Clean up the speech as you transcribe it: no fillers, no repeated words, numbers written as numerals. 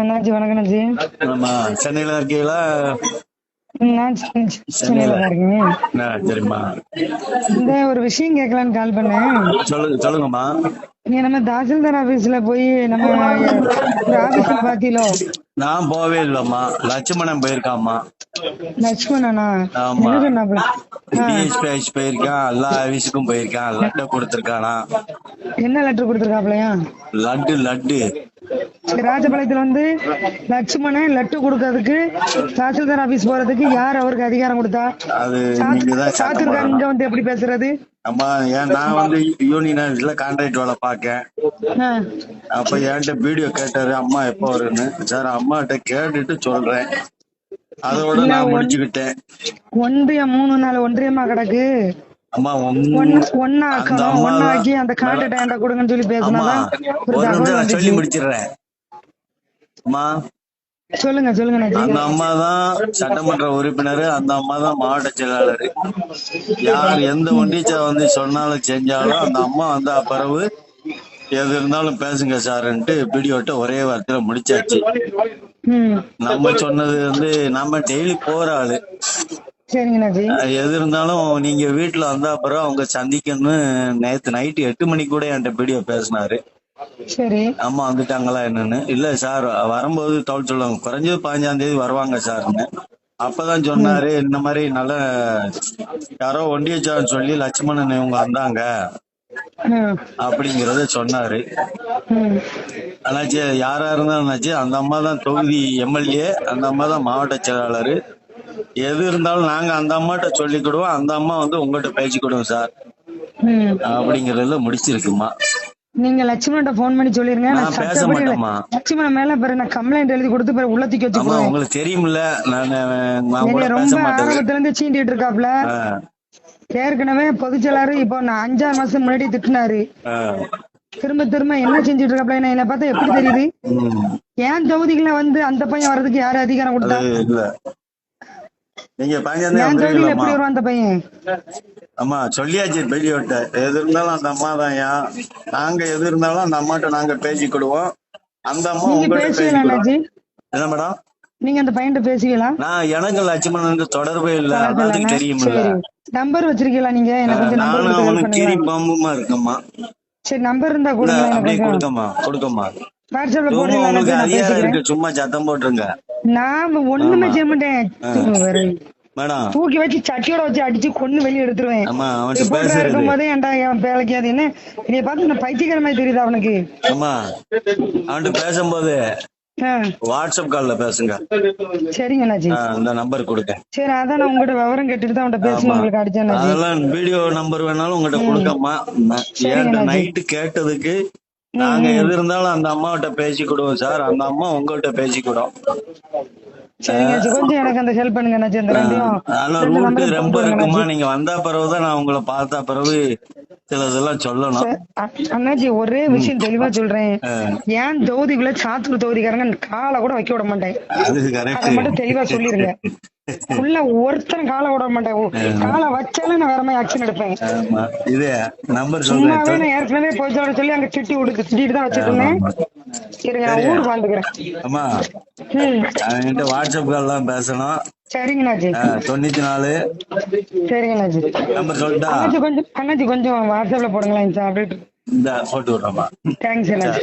அண்ணாச்சி வணக்கம் அண்ணாச்சி. ஆமா, சென்னையில இருக்கீங்களா? நான் சென்னையில தான் இருக்கேன். சரிம்மா, இந்த ஒரு விஷயம் கேட்கலான்னு கால் பண்ணேன். சொல்லுங்கம்மா. நீங்க நம்ம தாசில்தார் ஆபீஸ்ல போய் நம்ம ஒரு ஆபீஸ்ல பாத்தீங்களோ? நான் போவே இல்லம்மா, லட்சுமணன் போயிருக்காம்மா. லட்சுமணனா? ஆமா, என்ன சொன்னாப்ல? டிஎஸ்பி ஆஃபீஸ் போயிருக்கான், எல்லா ஆபீஸுக்கும் போயிருக்கான். லட்டை கொடுத்துருக்கானா? என்ன லெட்டர் கொடுத்துருக்காப்லையா? லட்டு. ராஜபாளையத்துல வந்து லட்சுமணன் லட்டு கொடுக்கறதுக்கு தாசில்தார் ஆபீஸ் போறதுக்கு யார் அவருக்கு அதிகாரம் கொடுத்தா? அது நீங்கதான் சாத்திருக்காங்க. இங்க வந்து எப்படி பேசுறது? அம்மா, நான் வந்து யூனியன் ஆபீஸ்ல கான்ட்ராக்ட் வேலை பாக்கேன். அப்ப என்கிட்ட வீடியோ கேட்டாரு, அம்மா எப்ப வருன்னு. சார், அம்மாட்ட கேட்டுட்டு சொல்றேன், அதோட நான் முடிச்சுக்கிட்டேன். ஒன்றியம் 3 நாள் ஒன்றியமா கிடக்கு. அம்மா, ஒன்னாக்கி அந்த கான்ட்ராக்ட் என்கிட்ட கொடுங்கன்னு சொல்லி பேசினாதான் ஒரு தகவல் வந்துச்சு. சொல்லி முடிச்சிடுறேன். அம்மா, சொல்லுங்க. அந்த அம்மா தான் சட்டமன்ற உறுப்பினர், அந்த அம்மா தான் மாவட்ட செயலாளர். யார் எந்த ஒன்றியத்தை வந்து சொன்னாலும் செஞ்சாலும் அந்த அம்மா வந்து அப்பிறகு எது இருந்தாலும் பேசுங்க சார்ன்ட்டு வீடியோட்ட ஒரே வாரத்துல முடிச்சாச்சு. நம்ம சொன்னது வந்து நம்ம டெய்லி போற ஆளு. எது இருந்தாலும் நீங்க வீட்டுல வந்தா அப்புறம் அவங்க சந்திக்கணும்னு நேத்து நைட்டு 8 மணிக்கு கூட என்கிட்ட வீடியோ பேசினாரு. சரி, அம்மா வந்துட்டாங்களா என்னன்னு. இல்ல சார், வரும்போது தகவல் சொல்லுவாங்க, குறைஞ்சது 15ஆம் தேதி வருவாங்க சார்ன்னு. அப்பதான் சொன்னாரு, இந்த மாதிரி நல்ல யாரோ ஒன்றியச்சான்னு சொல்லி லட்சுமணன் இவங்க வந்தாங்க அப்படிங்கறத சொன்னாரு. ஆனாச்சு யாரா இருந்தாலும் அந்த அம்மா தான் தொகுதி எம்எல்ஏ, அந்த அம்மா தான் மாவட்ட செயலாளர். எது இருந்தாலும் நாங்க அந்த அம்மாட்ட சொல்லிக்கிடுவோம், அந்த அம்மா வந்து உங்கள்கிட்ட பேசிக்கிடுவோம் சார் அப்படிங்கறதுல முடிச்சிருக்குமா. நீங்க லட்சுமணன் போன் பண்ணி சொல்லிருங்க. நான் பேச மாட்டேமா. லட்சுமணன் மேல பிறகு நான் கம்ப்ளைண்ட் எழுதி கொடுத்து பிறகு உள்ளத்துக்கு வச்சுக்கோங்க. உங்களுக்கு தெரியும்ல, நான் ரொம்ப ஆரம்பத்துல இருந்து சீண்டிட்டு இருக்காப்ல. ஏற்கனவே பொதுச்செயலாளர் இப்போ நான் 5-6 மாசம் முன்னாடி திட்டினாரு. திரும்ப என்ன செஞ்சுட்டு இருக்காப்ல? என்ன பார்த்தா எப்படி தெரியுது? ஏன் தொகுதிகளை வந்து அந்த பையன் வர்றதுக்கு யாரு அதிகாரம் கொடுத்தா? நீங்க என் தொகுதியில எப்படி வரும் அந்த பையன்? அம்மா சொல்லியாச்சு பெரியவட்ட, எது இருந்தாலும் அந்த அம்மா தான். நாங்க எது இருந்தாலும் அந்த அம்மாட்ட நாங்க பேசிக்கிடுவோம். அந்த அம்மா உங்கள்கிட்ட பேசிக்கிடுவோம். என்ன மேடம், நீங்க அந்த பையன்கிட்ட பேசுவீங்களா? நான் எனக்கு லட்சுமணனுக்கு தொடர்பே இல்ல, அதுக்கு தெரியுமில்ல. நம்பர் வச்சிருக்கீங்களா நீங்க? எனக்கு நானும் அவனுக்கு கிரி பாம்புமா இருக்கம்மா. சரி, நம்பர் இருந்தா கொடுக்கம்மா. வாட்ஸ்அப்ல போடுறீங்களா? அதிகாரம் இருக்கு, சும்மா சத்தம் போட்டுருங்க. நான் ஒண்ணுமே செய்ய மாட்டேன் மேடம். தூக்கி வச்சு சட்டியோட வச்சு அடிச்சு கொன்னு வெளியே எடுத்துருவேன். இருக்கும் போதே ஏன்டா என் வேலைக்கு அது என்ன என்னைய பார்த்து நான் பைத்தியக்கார மாதிரி தெரியுது அவனுக்கு. அவன்கிட்ட பேசும்போது வாட்ஸ்அப் கால்ல பேசுங்க. சரிங்க அண்ணாச்சி, இந்த நம்பர் கொடுங்க. சரி, அதான் நான் உங்ககிட்ட விவரம் கேட்டுட்டு தான் அவன்கிட்ட பேசணும். உங்களுக்கு அடிச்சேன். அதெல்லாம் வீடியோ நம்பர் வேணாலும் உங்ககிட்ட கொடுக்கம்மா. நைட்டு கேட்டதுக்கு நாங்க எது இருந்தாலும் அந்த அம்மாவிட்ட பேசிக்கிடுவோம் சார், அந்த அம்மா உங்கள்கிட்ட பேசிக்கிடும். சரிங்க, கொஞ்சம் எனக்கு அந்த ஹெல்ப் பண்ணுங்க அண்ணாச்சி. ரொம்ப இருக்குமா, நீங்க வந்தா பிறகுதான் நான் உங்களை பார்த்தா பிறகு சிலதெல்லாம் சொல்லணும். அண்ணாச்சி, ஒரே விஷயம் தெளிவா சொல்றேன். ஏன் தொகுதிக்குள்ள சாத்தூர் தொகுதிக்காரங்க காலை கூட வைக்க விட மாட்டேன். அதை மட்டும் தெளிவா சொல்லிருங்க. உள்ள ஒருத்தரும் காலை விட மாட்டேன். காலை வச்சாலும் நான் வேற மாதிரி ஆக்ஷன் எடுப்பேன். சும்மாவே நான் ஏற்கனவே போய் சொல்லி அங்க திட்டிட்டு தான் வச்சுட்டு இருந்தேன். இருங்க, நான் ஊருக்கு வந்துக்கிறேன். வாட்ஸ்அப் கால் பேசணும். சரிங்கண்ணாச்சி. 94. சரிங்கண்ணாச்சி, நம்பர் சொல்லிட்டா அண்ணாச்சி கொஞ்சம் வாட்ஸ்அப்ல போடுங்களேன். அப்படியே போட்டு விடுறோமா. தேங்க்ஸ் அண்ணாச்சி.